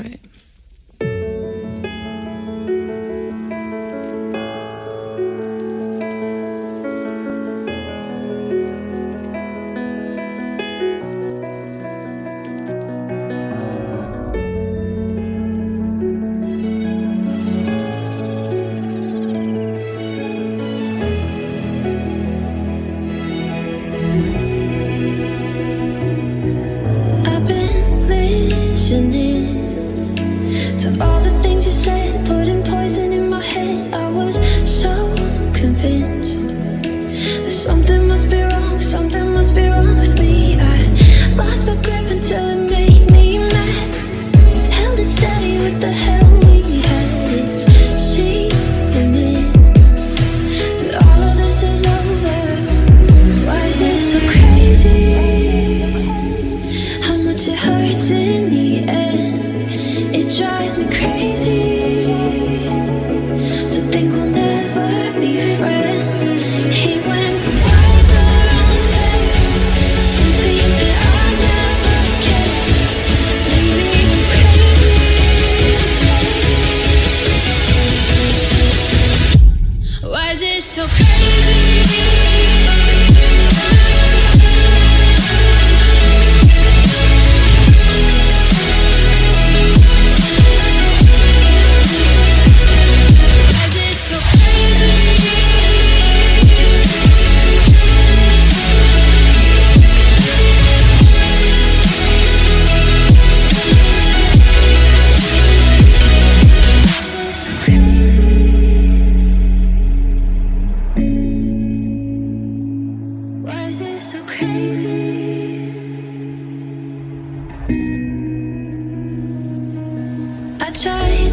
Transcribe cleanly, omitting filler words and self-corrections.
Right. I've been listening to all the things you said, putting poison in my head. I was so convinced that something must be wrong with me. I lost my grip until it made me mad. Held it steady with the hell we had. It's seeming that all of this is over. Why is it so crazy? How much it hurts in the end. It drives me crazy to think we'll never be friends. He went wiser on faith to think that I'd never get. Maybe I'm crazy. Why is it so crazy? Why is it so crazy? I tried